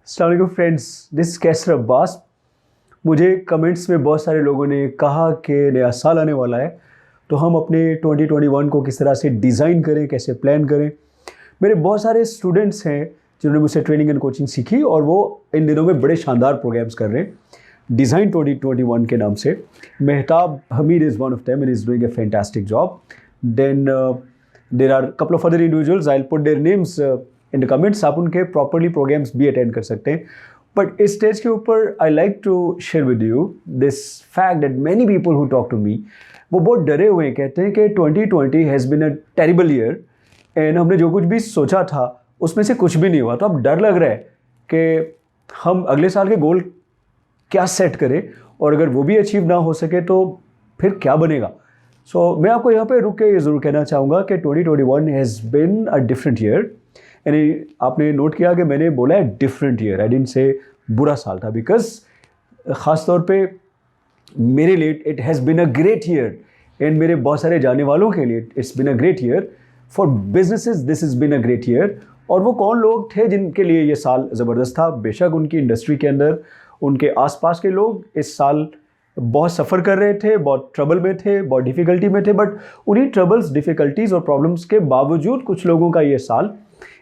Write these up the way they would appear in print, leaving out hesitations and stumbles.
अस्सलाम वालेकुम friends, this कैसर अब्बास। मुझे कमेंट्स में बहुत सारे लोगों ने कहा कि नया साल आने वाला है, तो हम अपने 2021 को किस तरह से डिज़ाइन करें, कैसे प्लान करें। मेरे बहुत सारे स्टूडेंट्स हैं जिन्होंने मुझसे ट्रेनिंग एंड कोचिंग सीखी और वो इन दिनों में बड़े शानदार प्रोग्राम्स कर रहे हैं डिज़ाइन 2021 के नाम से। Mehtab Hameed is one of them and is doing a fantastic job. Then there are couple of other individuals, I will put their names in the comments. आप उनके प्रॉपरली प्रोग्राम्स भी अटेंड कर सकते हैं। बट इस स्टेज के ऊपर I like to share with you this fact that many people who talk to me, वो बहुत डरे हुए हैं, कहते हैं कि 2020 has been a terrible year and हमने जो कुछ भी सोचा था उसमें से कुछ भी नहीं हुआ। तो अब डर लग रहा है कि हम अगले साल के गोल क्या सेट करें और अगर वो भी अचीव ना हो सके तो फिर क्या बनेगा। सो मैं आपको यहाँ पे रुक के ये ज़रूर कहना चाहूँगा कि 2021 has been a different year. यानी आपने नोट किया कि मैंने बोला है different year, I didn't say बुरा साल था, बिकॉज ख़ास तौर पे मेरे लिए it has been a great year and मेरे बहुत सारे जाने वालों के लिए it's been a great year. For businesses this is been a great year. और वो कौन लोग थे जिनके लिए ये साल ज़बरदस्त था? बेशक उनकी इंडस्ट्री के अंदर उनके आसपास के लोग इस साल बहुत सफ़र कर रहे थे, बहुत ट्रबल में थे, बहुत डिफ़िकल्टी में थे, बट उन्हीं ट्रबल्स, डिफ़िकल्टीज़ और प्रॉब्लम्स के बावजूद कुछ लोगों का ये साल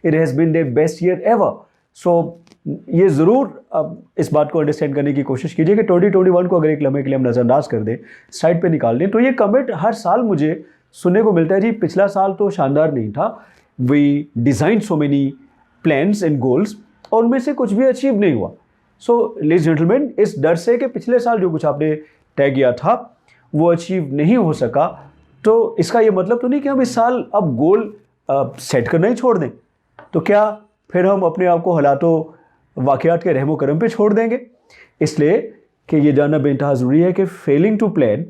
it has been the best year ever. So ये ज़रूर अब इस बात को अंडरस्टैंड करने की कोशिश कीजिए कि 2021 को अगर एक लम्हे के लिए हम नज़रअंदाज कर दें, साइड पे निकाल दें, तो ये कमेंट हर साल मुझे सुनने को मिलता है, जी पिछला साल तो शानदार नहीं था, we design so many plans and goals और उनमें से कुछ भी अचीव नहीं हुआ। सो लेडीज जेंटलमैन, इस डर से कि पिछले साल जो कुछ आपने तय किया था वो अचीव नहीं हो सका, तो इसका ये मतलब तो नहीं कि हम इस साल अब गोल सेट करना ही छोड़ दें। तो क्या फिर हम अपने आप को हालातों वाक़यात के रहमो करम पे छोड़ देंगे? इसलिए कि ये जानना बेइंतहा ज़रूरी है कि failing to plan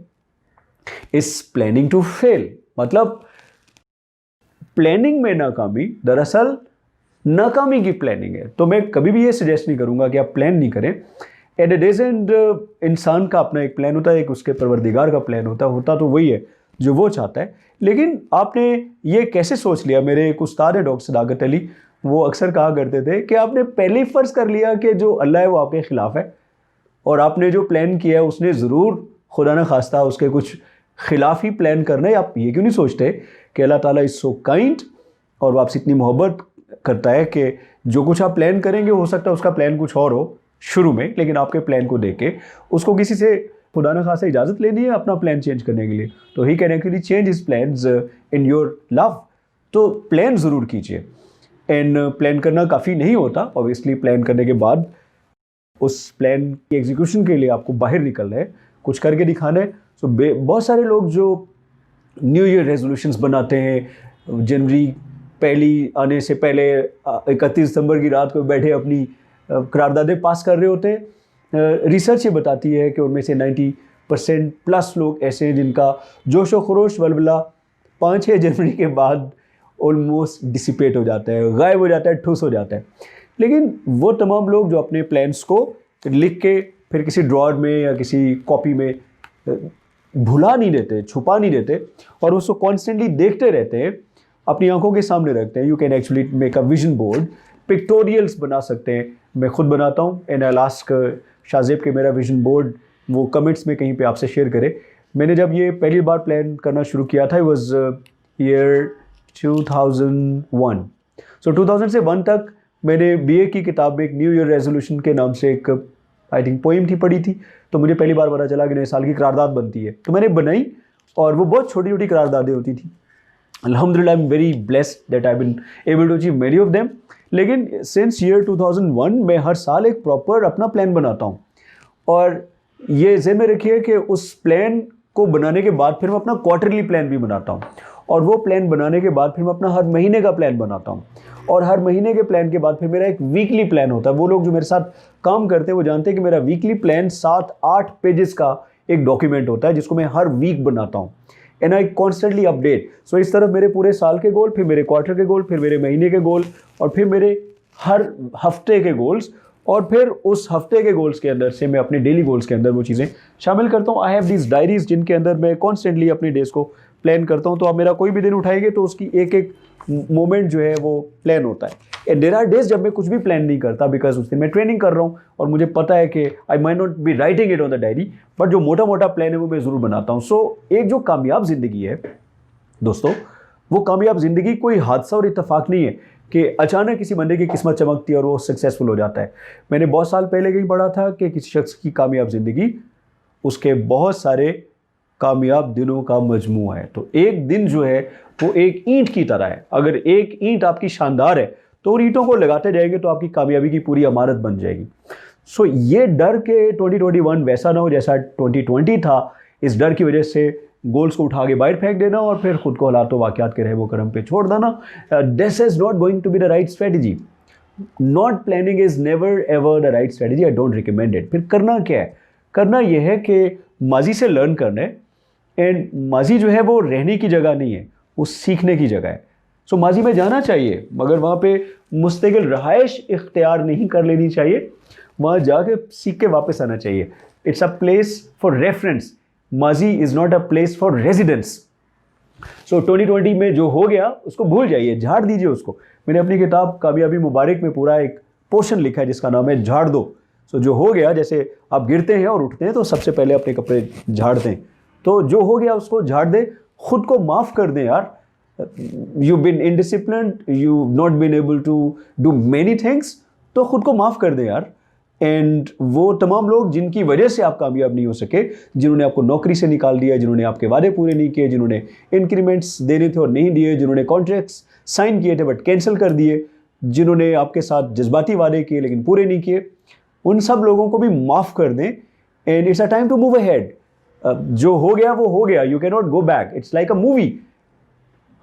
is planning to fail. मतलब प्लानिंग में नाकामी दरअसल नाकामी की प्लानिंग है। तो मैं कभी भी ये सजेस्ट नहीं करूँगा कि आप प्लान नहीं करें। एट द डेज एंड इंसान का अपना एक प्लान होता है, एक उसके परवरदिगार का प्लान होता तो वही है जो वो चाहता है। लेकिन आपने ये कैसे सोच लिया? मेरे एक उस्ताद है डॉक्टर सदाकत अली, वो अक्सर कहा करते थे कि आपने पहले ही फ़र्ज़ कर लिया कि जो अल्लाह है वो आपके ख़िलाफ़ है और आपने जो प्लान किया है उसने ज़रूर खुदा न खास्ता उसके कुछ ख़िलाफ़ ही प्लान करना है। आप ये क्यों नहीं सोचते कि अल्लाह ताला इज़ सो काइंड और वो आपसे इतनी मोहब्बत करता है कि जो कुछ आप प्लान करेंगे हो सकता है उसका प्लान कुछ और हो शुरू में, लेकिन आपके प्लान को देख के उसको किसी से खुदा न खासा इजाज़त लेनी है अपना प्लान चेंज करने के लिए, तो he can actually change his plans in your love. तो प्लान ज़रूर कीजिए एंड प्लान करना काफ़ी नहीं होता। ऑब्वियसली प्लान करने के बाद उस प्लान की एग्जीक्यूशन के लिए आपको बाहर निकलना है, कुछ करके दिखाना है। सो बहुत सारे लोग जो न्यू ईयर रेजोल्यूशंस बनाते हैं, जनवरी पहली आने से पहले 31 दिसंबर की रात को बैठे अपनी करारदादें पास कर रहे होते हैं। रिसर्च ये बताती है कि उनमें से 90% प्लस लोग ऐसे हैं जिनका जोश व खरोश वलवला 5-6 जनवरी के बाद ऑलमोस्ट डिसिपेट हो जाता है, गायब हो जाता है, ठुस हो जाता है। लेकिन वो तमाम लोग जो अपने प्लान्स को लिख के फिर किसी ड्रॉअर में या किसी कॉपी में भुला नहीं देते, छुपा नहीं देते और उसको कॉन्स्टेंटली देखते रहते हैं, अपनी आंखों के सामने रखते हैं, you can actually make a vision board, pictorials बना सकते हैं। मैं खुद बनाता हूँ एंड आई आस्क शाहजेब के मेरा विजन बोर्ड वो कमेंट्स में कहीं पे आपसे शेयर करे। मैंने जब ये पहली बार प्लान करना शुरू किया था, इट वाज ईयर 2001। सो 2000 से 1 तक मैंने बीए की किताब में एक न्यू ईयर रेजोल्यूशन के नाम से एक आई थिंक पोइम थी पढ़ी थी, तो मुझे पहली बार पता चला कि नए साल की करारदाद बनती है, तो मैंने बनाई और वो बहुत छोटी छोटी करारदादें होती थी। अल्हम्दुलिल्लाह I am very blessed that I been able to achieve many of them. लेकिन सिंस ईयर 2001 मैं हर साल एक प्रॉपर अपना प्लान बनाता हूँ और ये ज़हन में रखिए कि उस प्लान को बनाने के बाद फिर मैं अपना क्वार्टरली प्लान भी बनाता हूँ और वो प्लान बनाने के बाद फिर मैं अपना हर महीने का प्लान बनाता हूँ और हर महीने के प्लान के बाद फिर मेरा एक वीकली प्लान होता है। वो लोग जो मेरे साथ काम करते हैं वो जानते हैं कि मेरा वीकली प्लान 7-8 पेजेस का एक डॉक्यूमेंट होता है जिसको मैं हर वीक बनाता हूँ एंड आई कॉन्स्टेंटली अपडेट। सो इस तरफ मेरे पूरे साल के गोल, फिर मेरे क्वार्टर के गोल, फिर मेरे महीने के गोल और फिर मेरे हर हफ्ते के गोल्स और फिर उस हफ्ते के गोल्स के अंदर से मैं अपने डेली गोल्स के अंदर वो चीज़ें शामिल करता हूँ। आई हैव दीज डायरीज जिनके अंदर मैं कॉन्स्टेंटली अपने डेज को प्लान करता हूँ। तो आप मेरा कोई भी दिन उठाएंगे तो उसकी एक एक मोमेंट जो है वो प्लान होता है। एंड देयर आर डेज जब मैं कुछ भी प्लान नहीं करता, बिकॉज उस दिन मैं ट्रेनिंग कर रहा हूँ और मुझे पता है कि I might not be writing it on the diary, but जो मोटा मोटा प्लान है वो मैं ज़रूर बनाता हूँ। सो एक जो कामयाब ज़िंदगी है दोस्तों, वो कामयाब ज़िंदगी कोई हादसा और इत्तेफाक नहीं है कि अचानक किसी बंदे की किस्मत चमकती है और वो सक्सेसफुल हो जाता है। मैंने बहुत साल पहले कहीं पढ़ा था कि किसी शख्स की कामयाब ज़िंदगी उसके बहुत सारे कामयाब दिनों का मजमू है। तो एक दिन जो है वो एक ईंट की तरह है। अगर एक ईंट आपकी शानदार है तो उन ईंटों को लगाते जाएंगे तो आपकी कामयाबी की पूरी इमारत बन जाएगी। सो ये डर के 2021 वैसा ना हो जैसा 2020 था। इस डर की वजह से गोल्स को उठा के बाहर फेंक देना और फिर खुद को हालातों वाक़यात के रहमो करम पे छोड़ देना, this is not going to be the right strategy. Not planning is never ever the right strategy. I don't recommend it. फिर करना क्या है? करना यह है कि माजी से लर्न करना है। एंड माजी जो है वो रहने की जगह नहीं है, वो सीखने की जगह है। सो माजी में जाना चाहिए मगर वहाँ पे मुस्तकिल रहाइश इख्तियार नहीं कर लेनी चाहिए, वहाँ जाके सीख के वापस आना चाहिए। It's a place for reference, माजी is not a place for residence. So 2020 में जो हो गया उसको भूल जाइए, झाड़ दीजिए उसको। मैंने अपनी किताब कामयाबी मुबारक में पूरा एक पोर्शन लिखा है जिसका नाम है झाड़ दो। सो जो हो गया, जैसे आप गिरते हैं और उठते हैं तो सबसे पहले अपने कपड़े झाड़ते हैं, तो जो हो गया उसको झाड़ दे, खुद को माफ़ कर दें यार। You been indisciplined, you not been able to do many things, तो खुद को माफ़ कर दें यार। एंड वो तमाम लोग जिनकी वजह से आप कामयाब नहीं हो सके, जिन्होंने आपको नौकरी से निकाल दिया, जिन्होंने आपके वादे पूरे नहीं किए, जिन्होंने इंक्रीमेंट्स देने थे और नहीं दिए, जिन्होंने कॉन्ट्रैक्ट्स साइन किए थे बट कैंसिल कर दिए, जिन्होंने आपके साथ जज्बाती वादे किए लेकिन पूरे नहीं किए, उन सब लोगों को भी माफ़ कर दें। And it's a time to move ahead. जो हो गया वो हो गया, you can not go back. It's like a movie,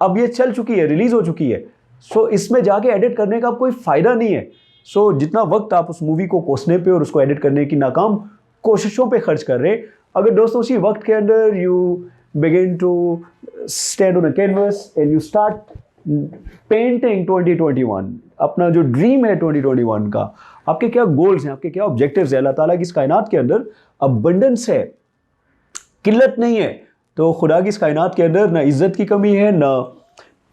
अब ये चल चुकी है, रिलीज हो चुकी है। सो इसमें जाके एडिट करने का कोई फ़ायदा नहीं है। सो जितना वक्त आप उस मूवी को कोसने पे और उसको एडिट करने की नाकाम कोशिशों पे खर्च कर रहे हैं, अगर दोस्तों उसी वक्त के अंदर you begin to stand on a canvas and you start painting 2021, अपना जो ड्रीम है 2021 का, आपके क्या गोल्स हैं, आपके क्या ऑब्जेक्टिव्स हैं। अल्लाह ताला की इस कायनात के अंदर अबंडेंस है, किल्लत नहीं है। तो खुदा की इस कायनात के अंदर ना इज़्ज़त की कमी है, ना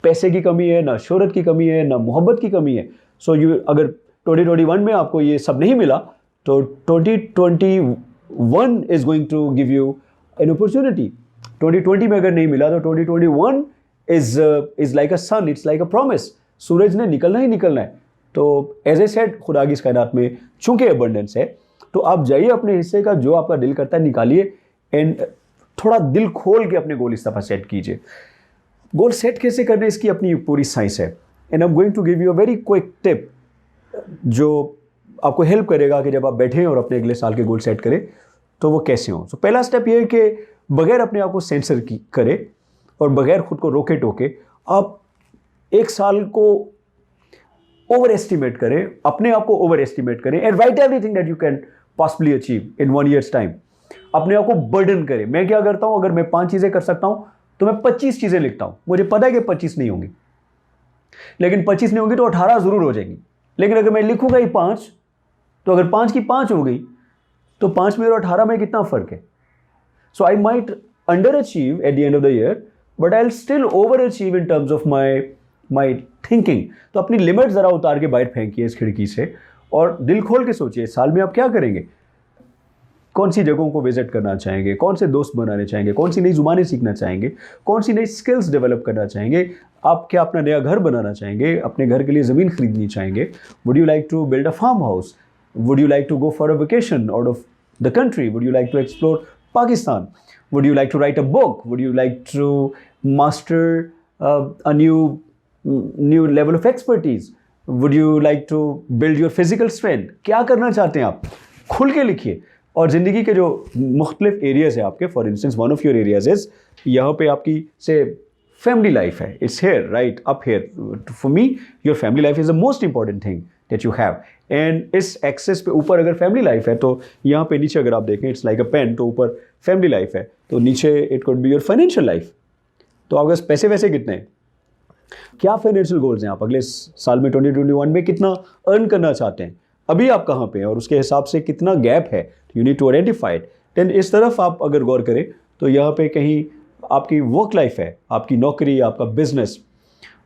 पैसे की कमी है, ना शोहरत की कमी है, ना मोहब्बत की कमी है। सो यू अगर 2021 में आपको ये सब नहीं मिला तो 2021 is going to give you an opportunity. 2020 में अगर नहीं मिला तो 2021 is like a sun, it's like a promise. सूरज ने निकलना ही निकलना है। तो एज ए सेड, खुदा की इस कायनात में चूँकि अबंडेंस है तो आप जाइए अपने हिस्से का जो आपका दिल करता है निकालिए एंड थोड़ा दिल खोल के अपने गोल इस दफ़ा सेट कीजिए। गोल सेट कैसे करने इसकी अपनी पूरी साइंस है। And I am going to give you a very quick tip जो आपको हेल्प करेगा कि जब आप बैठें और अपने अगले साल के गोल सेट करें तो वो कैसे हों। सो पहला स्टेप ये है कि बगैर अपने आप को सेंसर की करें और बगैर खुद को रोके टोके आप एक साल को ओवर एस्टिमेट करें, अपने आप को ओवर एस्टिमेट करें and right everything that you can possibly achieve in 1 years time. अपने आप को बर्डन करें। मैं क्या करता हूं, अगर मैं 5 चीज़ें कर सकता हूं तो मैं 25 चीज़ें लिखता हूं। मुझे पता है कि 25 नहीं होंगी, लेकिन 25 नहीं होंगी तो 18 ज़रूर हो जाएंगी। लेकिन अगर मैं लिखूंगा ही 5, तो अगर 5 की 5 हो गई तो 5 में और 18 में कितना फ़र्क है। So I might underachieve at the end of the year but I will still overachieve in terms of my thinking. तो अपनी लिमिट ज़रा उतार के बाहर फेंकिए इस खिड़की से और दिल खोल के सोचिए साल में आप क्या करेंगे, कौन सी जगहों को विजिट करना चाहेंगे, कौन से दोस्त बनाने चाहेंगे, कौन सी नई ज़ुबानें सीखना चाहेंगे, कौन सी नई स्किल्स डेवलप करना चाहेंगे, आप क्या अपना नया घर बनाना चाहेंगे, अपने घर के लिए ज़मीन खरीदनी चाहेंगे, would you like to build a farm house, would you like to go for a vacation out of the country, would you like to explore Pakistan, would you like to write a book, would you like to master a new level of expertise, would you like to build your physical strength. क्या करना चाहते हैं आप, खुल के लिखिए। और ज़िंदगी के जो मुख्तलिफ एरियाज़ हैं आपके, for instance one of your areas is यहाँ पे आपकी से फैमिली लाइफ है, it's here right up here. For me your family life is the most important thing that you have. And इस एक्सेस पे ऊपर अगर फैमिली लाइफ है तो यहाँ पे नीचे अगर आप देखें इट्स लाइक अ पेन, तो ऊपर फैमिली लाइफ है तो नीचे it could be your financial life. तो आपके पैसे वैसे कितने हैं, क्या फाइनेंशियल गोल्स हैं, आप अगले साल में 2021 में कितना अर्न करना चाहते हैं, अभी आप कहाँ पे हैं और उसके हिसाब से कितना गैप है, you need to identify it. Then इस तरफ आप अगर गौर करें तो यहाँ पे कहीं आपकी वर्क लाइफ है, आपकी नौकरी, आपका बिजनेस,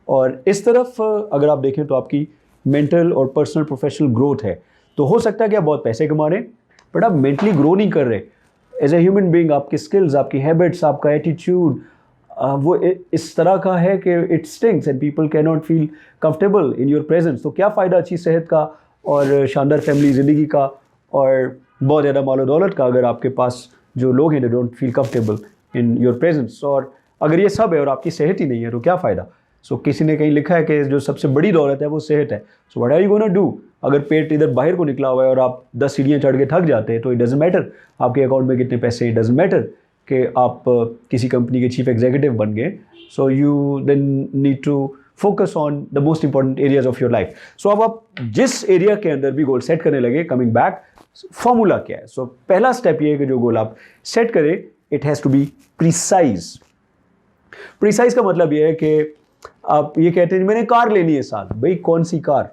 और इस तरफ अगर आप देखें तो आपकी मेंटल और पर्सनल प्रोफेशनल ग्रोथ है। तो हो सकता है कि आप बहुत पैसे कमा रहे हैं बट आप मेंटली ग्रो नहीं कर रहे। एज ए ह्यूमन बीइंग आपकी स्किल्स, आपकी हैबिट्स, आपका एटीट्यूड वो इस तरह का है कि it stings and people can not feel comfortable in your presence. तो क्या फ़ायदा अच्छी सेहत का और शानदार फैमिली ज़िंदगी का और बहुत ज़्यादा मालो दौलत का अगर आपके पास जो लोग हैं they don't feel comfortable in your presence. और अगर ये सब है और आपकी सेहत ही नहीं है तो क्या फ़ायदा। सो किसी ने कहीं लिखा है कि जो सबसे बड़ी दौलत है वो सेहत है। So what are you gonna do. अगर पेट इधर बाहर को निकला हुआ है और आप 10 सीढ़ियाँ चढ़ के थक जाते हैं तो इट डजेंट मैटर आपके अकाउंट में कितने पैसे, इट डजेंट मैटर कि आप किसी कंपनी के चीफ एग्जीक्यूटिव बन गए। So you then need to focus on the most important areas of your life. So अब आप जिस एरिया के अंदर भी गोल सेट करने लगे, कमिंग बैक, फॉर्मूला क्या है। सो पहला स्टेप ये है कि जो गोल आप सेट करें it has to be precise. Precise का मतलब ये है कि आप ये कहते हैं मैंने कार लेनी है साल, भाई कौन सी car,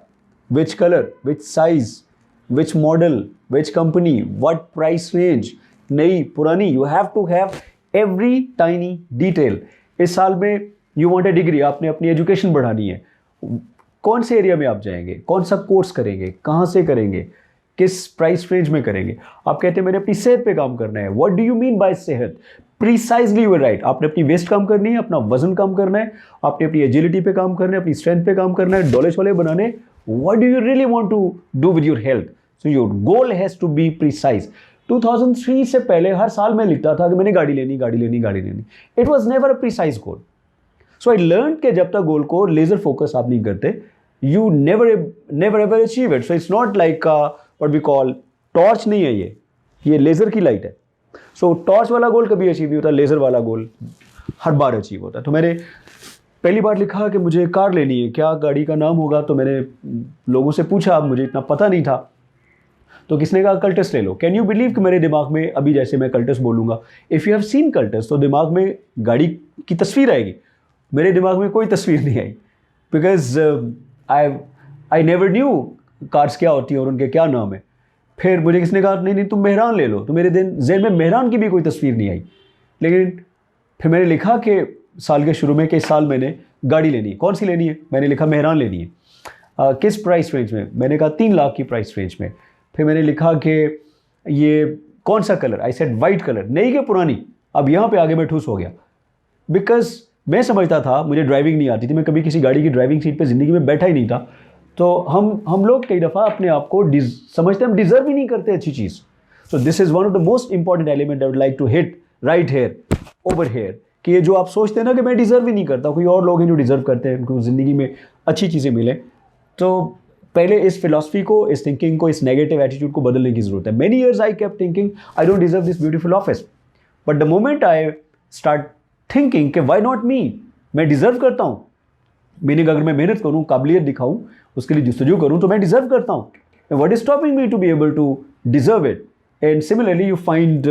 which colour, which size, which model, which company, what price range, नई पुरानी, you have to have every tiny detail. इस साल में यू वांट ए डिग्री, आपने अपनी एजुकेशन बढ़ानी है, कौन से एरिया में आप जाएंगे, कौन सा कोर्स करेंगे, कहाँ से करेंगे, किस प्राइस रेंज में करेंगे। आप कहते हैं मैंने अपनी सेहत पे काम करना है, what do you mean by सेहत। प्रीसाइजली यू आर राइट, आपने अपनी वेस्ट कम करनी है, अपना वजन कम करना है, आपने अपनी एजिलिटी पे काम करना है, अपनी स्ट्रेंथ पे काम करना है, डॉलेज वाले बनाने। What do you really want to do with your health. So your goal has to be precise. 2003 से पहले हर साल मैं लिखता था कि मैंने गाड़ी लेनी, गाड़ी लेनी, गाड़ी लेनी। It was never a precise goal. So I learn कि जब तक गोल को लेजर फोकस आप नहीं करते you never ever achieve it. So it's not like what we call torch नहीं है, ये लेजर की लाइट है। सो टॉर्च वाला गोल कभी अचीव नहीं होता, लेजर वाला गोल हर बार अचीव होता है। तो मैंने पहली बार लिखा कि मुझे कार लेनी है, क्या गाड़ी का नाम होगा। तो मैंने लोगों से पूछा, मुझे इतना पता नहीं था। तो किसने कहा कल्टस ले लो। कैन यू बिलीव कि मेरे दिमाग में अभी जैसे मैं कल्टस बोलूँगा, if you have seen Cultus तो दिमाग में गाड़ी की तस्वीर आएगी। मेरे दिमाग में कोई तस्वीर नहीं आई because I never knew cars क्या होती हैं और उनके क्या नाम है। फिर मुझे किसने कहा नहीं तुम मेहरान ले लो, तो मेरे ज़हन में मेहरान की भी कोई तस्वीर नहीं आई। लेकिन फिर मैंने लिखा कि साल के शुरू में कि इस साल मैंने गाड़ी लेनी है, कौन सी लेनी है, मैंने लिखा मेहरान लेनी है। किस प्राइस रेंज में, मैंने कहा 3 लाख की प्राइस रेंज में। फिर मैंने लिखा कि ये कौन सा colour, I said white colour, नई कि पुरानी। अब यहाँ पे आगे मैं ठूस हो गया बिकॉज मैं समझता था, मुझे ड्राइविंग नहीं आती थी, मैं कभी किसी गाड़ी की ड्राइविंग सीट पे ज़िंदगी में बैठा ही नहीं था। तो हम लोग कई दफ़ा अपने आप को समझते हैं हम डिज़र्व ही नहीं करते अच्छी चीज़। So this is one of the most important element I would like to hit right here over here कि ये जो आप सोचते हैं ना कि मैं डिज़र्व ही नहीं करता, कोई और लोग हैं जो डिज़र्व करते हैं, उनको ज़िंदगी में अच्छी चीज़ें मिले। तो पहले इस फिलॉसफी को, इस थिंकिंग को, इस नेगेटिव एटीट्यूड को बदलने की ज़रूरत है। Many years I kept thinking I don't deserve this beautiful office, but the moment I start thinking कि व्हाई नॉट मी, मैं डिज़र्व करता हूँ। मीनिंग अगर मैं मेहनत करूँ, काबिलियत दिखाऊँ, उसके लिए जस्तजू करूँ तो मैं डिज़र्व करता हूँ। What is stopping me to be able to deserve it. And similarly you find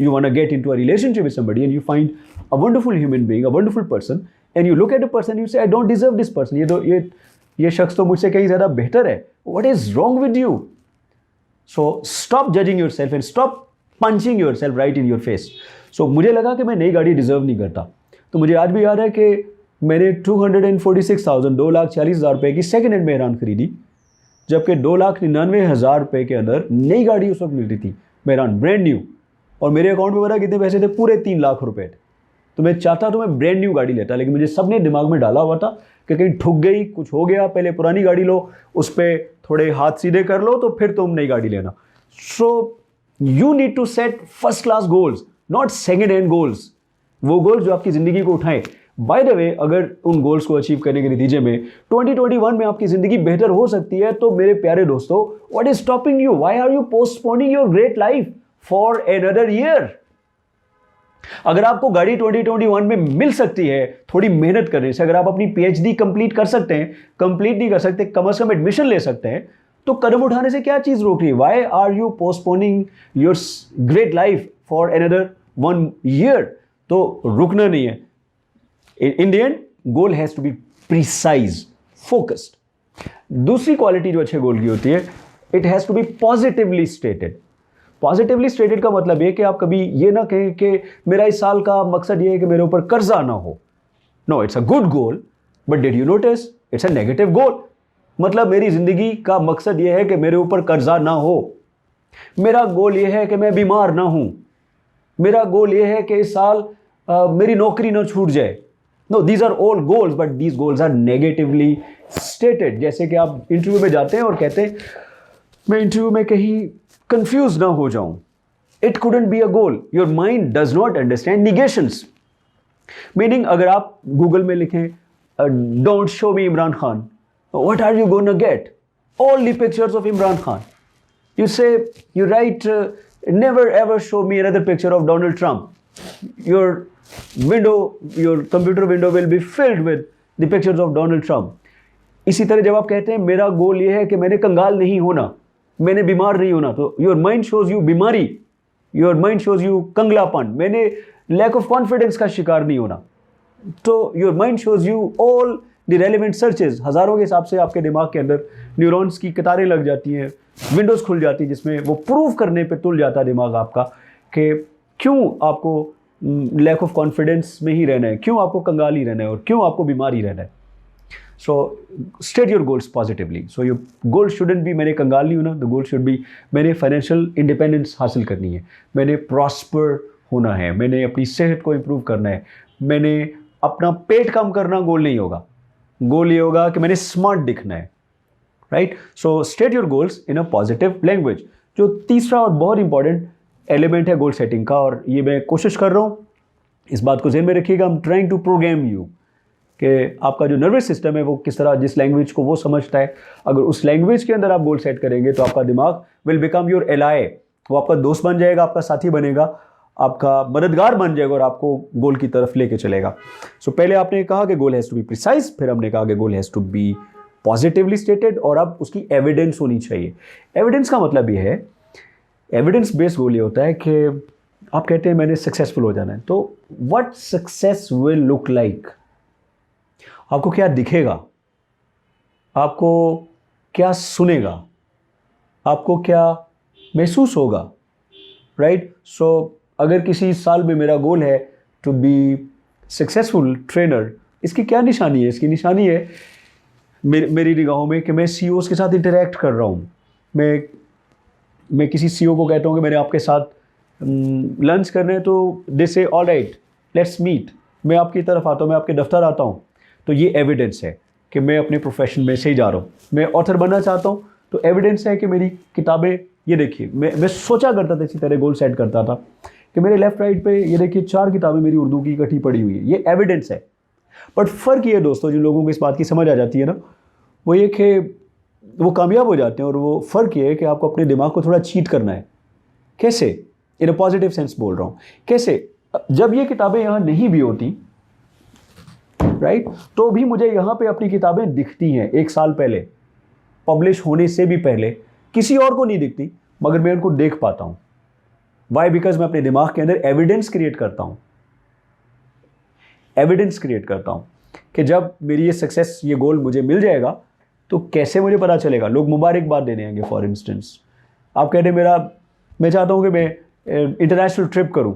you want to get into a relationship with somebody and you find a wonderful human being, a wonderful person, and you look at a person, you say I don't deserve this person. ये शख्स तो मुझसे कहीं ज़्यादा बेहतर है। What is wrong with you? So stop judging yourself and stop punching yourself right in your face. So मुझे लगा कि मैं नई गाड़ी डिज़र्व नहीं करता। तो मुझे आज भी याद है कि मैंने 246,000 2,40,000 रुपये की सेकेंड हैंड मेहरान खरीदी, जबकि 2,99,000 रुपये के अंदर नई गाड़ी उस वक्त मिल रही थी, मेहरान ब्रांड न्यू। और मेरे अकाउंट में पता कितने पैसे थे, पूरे 3 लाख रुपए थे। तो मैं चाहता तो मैं ब्रांड न्यू गाड़ी लेता, लेकिन मुझे सबने दिमाग में डाला हुआ था कि कहीं ठुक गई, कुछ हो गया, पहले पुरानी गाड़ी लो, उस पर थोड़े हाथ सीधे कर लो तो फिर तुम नई गाड़ी लेना। So you need to set first class goals, not second hand goals. वो गोल्स जो आपकी ज़िंदगी को उठाएं। बाय द वे, अगर उन गोल्स को अचीव करने के नतीजे में 2021 में आपकी ज़िंदगी बेहतर हो सकती है, तो मेरे प्यारे दोस्तों, what is stopping you? Why are you postponing your great life for another year? अगर आपको गाड़ी 2021 में मिल सकती है थोड़ी मेहनत करने से, अगर आप अपनी पीएचडी कंप्लीट कर सकते हैं, कंप्लीट नहीं कर सकते, कम से कम एडमिशन ले सकते हैं, तो कदम उठाने से क्या चीज़ रोक रही है? Why are you postponing your great life for another 1 year? तो रुकना नहीं है। In the end, goal has to be precise, focused. दूसरी क्वालिटी जो अच्छे गोल की होती है, it has to be positively stated. Positively stated का मतलब ये कि आप कभी ये ना कहें कि मेरा इस साल का मकसद ये है कि मेरे ऊपर कर्जा ना हो। No, it's a good goal, but did you notice it's a negative goal. मतलब मेरी ज़िंदगी का मकसद यह है कि मेरे ऊपर कर्जा ना हो, मेरा गोल यह है कि मैं बीमार ना हूं, मेरा गोल यह है कि इस साल मेरी नौकरी ना छूट जाए। No, these are all goals, but these goals are negatively stated. जैसे कि आप इंटरव्यू में जाते हैं और कहते हैं मैं इंटरव्यू में कहीं कंफ्यूज ना हो जाऊं। It couldn't be a goal. Your mind does not understand negations. Meaning अगर आप गूगल में लिखें don't show me Imran Khan, what are you going to get? All the pictures of Imran Khan. You say, you write, never ever show me another picture of Donald Trump. Your window, your computer window will be filled with the pictures of Donald Trump. इसी तरह जब आप कहते हैं मेरा गोल ये है कि मैंने कंगाल नहीं होना, मैंने बीमार नहीं होना, तो your mind shows you बीमारी, your mind shows you कंगलापन, मैंने lack of confidence का शिकार नहीं होना, तो your mind shows you all the relevant searches. हज़ारों के हिसाब से आपके दिमाग के अंदर न्यूरॉन्स की कतारें लग जाती हैं, विंडोज़ खुल जाती हैं, जिसमें वो प्रूव करने पे तुल जाता है दिमाग आपका कि क्यों आपको लैक ऑफ कॉन्फिडेंस में ही रहना है, क्यों आपको कंगाल ही रहना है और क्यों आपको बीमार ही रहना है। So state your goals positively. So your goal shouldn't be मैंने कंगाल नहीं होना, द गोल शुड बी मैंने फाइनेंशियल इंडिपेंडेंस हासिल करनी है, मैंने प्रॉस्पर होना है, मैंने अपनी सेहत को इम्प्रूव करना है, मैंने अपना पेट कम करना गोल नहीं होगा। गोल ये होगा कि मैंने स्मार्ट दिखना है, right. So state your goals in a positive language. जो तीसरा और बहुत इंपॉर्टेंट एलिमेंट है गोल सेटिंग का, और ये मैं कोशिश कर रहा हूँ, इस बात को ज़हन में रखिएगा, I am trying to program you, कि आपका जो नर्वस सिस्टम है वो किस तरह, जिस लैंग्वेज को वो समझता है, अगर उस लैंग्वेज के अंदर आप गोल सेट करेंगे तो आपका दिमाग विल बिकम योर एलाय, वो आपका दोस्त बन जाएगा, आपका साथी बनेगा, आपका मददगार बन जाएगा और आपको गोल की तरफ लेके चलेगा। सो पहले आपने कहा कि goal has to be precise, फिर हमने कहा कि goal has to be positively stated, और अब उसकी एविडेंस होनी चाहिए। एविडेंस का मतलब ये है, एविडेंस बेस्ड गोल ये होता है कि आप कहते हैं मैंने सक्सेसफुल हो जाना है, तो what success will look like, आपको क्या दिखेगा, आपको क्या सुनेगा, आपको क्या महसूस होगा, राइट। सो अगर किसी साल में मेरा गोल है टू बी सक्सेसफुल ट्रेनर, इसकी क्या निशानी है? इसकी निशानी है मेरी निगाहों में कि मैं सीईओज़ के साथ इंटरेक्ट कर रहा हूँ। मैं किसी सीईओ को कहता हूँ कि मैंने आपके साथ लंच करना है, तो दे से ऑल राइट लेट्स मीट, मैं आपकी तरफ आता हूँ, मैं आपके दफ्तर आता हूँ, तो ये एविडेंस है कि मैं अपने प्रोफेशन में सही जा रहा हूँ। मैं ऑथर बनना चाहता हूँ, तो एविडेंस है कि मेरी किताबें, ये देखिए, मैं सोचा करता था, इसी तरह गोल सेट करता था कि मेरे लेफ्ट राइट पे ये देखिए 4 किताबें मेरी उर्दू की इकट्ठी पड़ी हुई है, ये एविडेंस है। बट फ़र्क ये है दोस्तों, जिन लोगों को इस बात की समझ आ जाती है ना, वो ये कि वो कामयाब हो जाते हैं। और वो फ़र्क ये है कि आपको अपने दिमाग को थोड़ा चीट करना है। कैसे? इन अ पॉजिटिव सेंस बोल रहा हूँ। कैसे? जब ये किताबें यहाँ नहीं भी होती, राइट, तो भी मुझे यहाँ पे अपनी किताबें दिखती हैं 1 साल पहले, पब्लिश होने से भी पहले, किसी और को नहीं दिखती, मगर मैं उनको देख पाता हूँ। वाई? बिकॉज मैं अपने दिमाग के अंदर एविडेंस क्रिएट करता हूँ, एविडेंस क्रिएट करता हूँ कि जब मेरी ये सक्सेस, ये गोल मुझे मिल जाएगा, तो कैसे मुझे पता चलेगा? लोग मुबारकबाद देने आएंगे। फॉर इंस्टेंस, आप कह रहे मैं चाहता हूँ कि मैं इंटरनेशनल ट्रिप करूँ,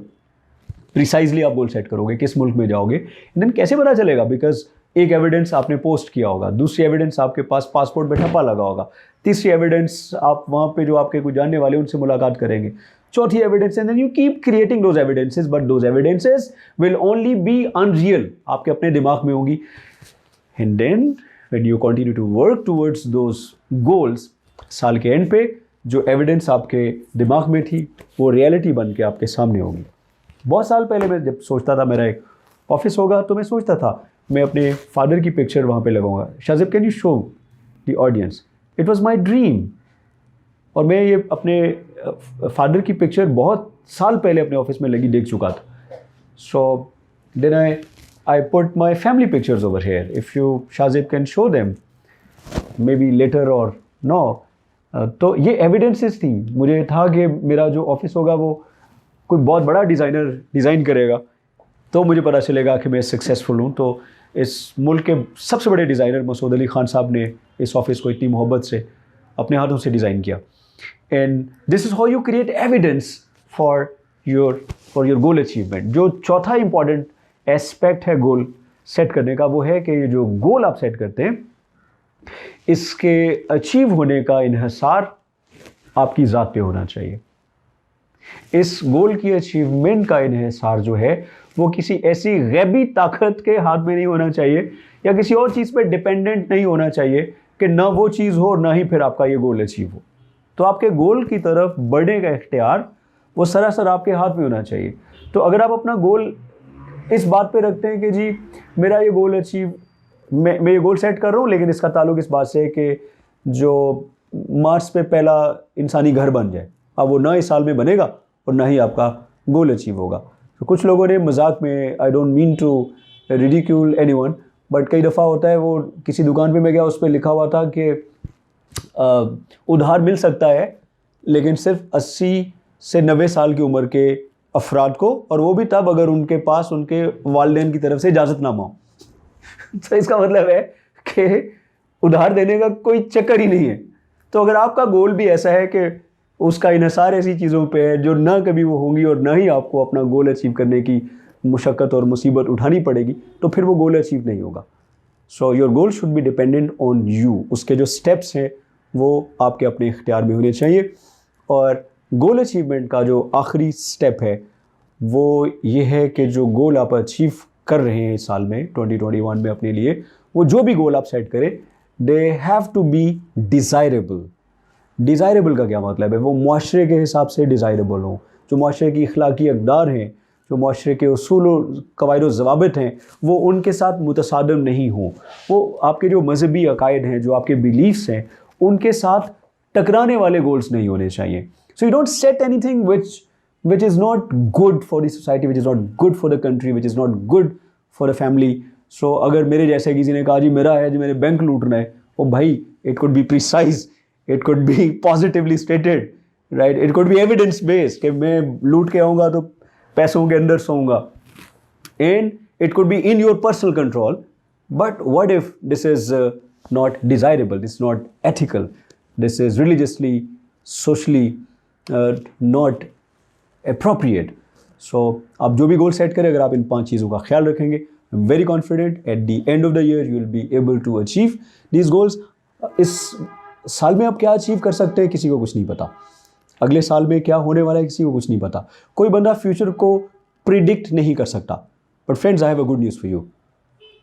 प्रिसाइजली आप गोल सेट करोगे, किस मुल्क में जाओगे, देन कैसे पता चलेगा? बिकॉज एक एविडेंस आपने पोस्ट किया होगा, दूसरी एविडेंस आपके पास पासपोर्ट पे ठप्पा लगा होगा, तीसरी एविडेंस आप वहाँ पे जो आपके कुछ जानने वाले उनसे मुलाकात करेंगे, चौथी evidence, and then you keep creating those evidences, but those evidences will only be unreal, आपके अपने दिमाग में होंगी। And then when you continue to work towards those goals, साल के एंड पे जो एविडेंस आपके दिमाग में थी वो रियलिटी बन के आपके सामने होगी। बहुत साल पहले मैं जब सोचता था मेरा एक ऑफिस होगा, तो मैं सोचता था मैं अपने फादर की पिक्चर वहाँ पे लगाऊंगा। Shajib, can you show the audience? It was my dream. और मैं ये अपने फादर की पिक्चर बहुत साल पहले अपने ऑफिस में लगी देख चुका था। So then I put my family pictures over here, if you शाजिब can show them maybe later और नो। तो ये एविडेंसेस थी। मुझे था कि मेरा जो ऑफिस होगा वो कोई बहुत बड़ा डिज़ाइनर डिज़ाइन करेगा, तो मुझे पता चलेगा कि मैं सक्सेसफुल हूँ। तो इस मुल्क के सबसे बड़े डिज़ाइनर मसूद अली खान साहब ने इस ऑफिस को इतनी मोहब्बत से अपने हाथों से डिज़ाइन किया। And this is how you create evidence for your goal achievement. जो चौथा इंपॉर्टेंट एस्पेक्ट है गोल सेट करने का, वो है कि ये जो गोल आप सेट करते हैं इसके अचीव होने का इन्हिसार आपकी ज़ात पे होना चाहिए। इस गोल की अचीवमेंट का इन्हिसार जो है वो किसी ऐसी गैबी ताकत के हाथ में नहीं होना चाहिए या किसी और चीज़ पे डिपेंडेंट नहीं होना चाहिए कि ना वो चीज़ हो ना ही फिर आपका ये गोल अचीव हो। तो आपके गोल की तरफ बढ़ने का इख्तियार वो सरासर आपके हाथ में होना चाहिए। तो अगर आप अपना गोल इस बात पे रखते हैं कि जी मेरा ये गोल अचीव, मैं ये गोल सेट कर रहा हूँ लेकिन इसका ताल्लुक इस बात से है कि जो मार्स पे पहला इंसानी घर बन जाए, अब वो ना इस साल में बनेगा और ना ही आपका गोल अचीव होगा। तो कुछ लोगों ने मजाक में, I don't mean to ridicule anyone, but कई दफ़ा होता है वो किसी दुकान पे मैं गया, उस पर लिखा हुआ था कि उधार मिल सकता है लेकिन सिर्फ 80 से 90 साल की उम्र के अफराद को, और वो भी तब अगर उनके पास उनके वालिदैन की तरफ से इजाज़तनामा हो। तो इसका मतलब है कि उधार देने का कोई चक्कर ही नहीं है। तो अगर आपका गोल भी ऐसा है कि उसका इन्हिसार ऐसी चीज़ों पे है जो ना कभी वो होंगी और ना ही आपको अपना गोल अचीव करने की मुशक्क़त और मुसीबत उठानी पड़ेगी, तो फिर वो गोल अचीव नहीं होगा। सो your goal should be dependent on you. उसके जो स्टेप्स हैं वो आपके अपने इख्तियार में होने चाहिए। और गोल अचीवमेंट का जो आखिरी स्टेप है वो ये है कि जो गोल आप अचीव कर रहे हैं इस साल में 2021 में अपने लिए, वो जो भी गोल आप सेट करें, they have to be desirable. Desirable का क्या मतलब है? वो मुआशरे के हिसाब से डिज़ायरेबल हों, जो मुआशरे की अखलाकी अक़दार हैं, जो मुआशरे के उसूल कवायद व ज़वाबित हैं, वो उनके साथ मुतसादिम नहीं हों। वो आपके जो मजहबी अकायद हैं, जो आपके बिलीफ्स हैं, उनके साथ टकराने वाले गोल्स नहीं होने चाहिए। So you don't set anything which is not good for the society, which is not good for the country, which is not good for the family. So अगर मेरे जैसे किसी ने कहा जी मेरा है जी मैंने बैंक लूटना है, ओ भाई it could be precise, it could be positively stated, right? It could be evidence based कि मैं लूट के आऊँगा तो पैसों के अंदर सोऊंगा, and it could be in your personal control. But what if this is not desirable, this is not ethical, this is religiously, socially not appropriate? So आप जो भी गोल सेट करें, अगर आप इन 5 चीज़ों का ख्याल रखेंगे, I am very confident at the end of the year you will be able to achieve these goals. इस साल में आप क्या अचीव कर सकते हैं किसी को कुछ नहीं पता, अगले साल में क्या होने वाला है किसी को कुछ नहीं पता। कोई बंदा फ्यूचर को प्रिडिक्ट नहीं कर सकता, but friends I have a good news for you.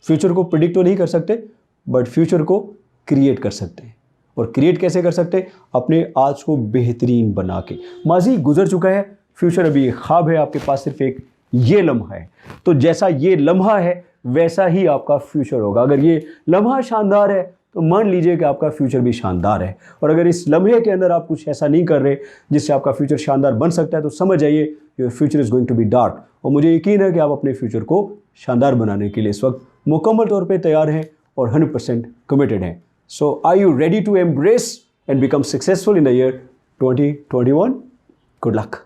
Future को प्रिडिक्ट तो नहीं कर सकते, बट फ्यूचर को क्रिएट कर सकते हैं। और क्रिएट कैसे कर सकते हैं? अपने आज को बेहतरीन बना के। माजी गुजर चुका है, फ्यूचर अभी एक ख्वाब है, आपके पास सिर्फ एक ये लम्हा है। तो जैसा ये लम्हा है वैसा ही आपका फ्यूचर होगा। अगर ये लम्हा शानदार है तो मान लीजिए कि आपका फ्यूचर भी शानदार है। और अगर इस लम्हे के अंदर आप कुछ ऐसा नहीं कर रहे जिससे आपका फ्यूचर शानदार बन सकता है, तो समझ जाइए your future is going to be dark. और मुझे यकीन है कि आप अपने फ्यूचर को शानदार बनाने के लिए इस वक्त मुकम्मल तौर पर तैयार हैं और 100% कमिटेड हैं। So are you ready to embrace and become successful in the year 2021? Good luck.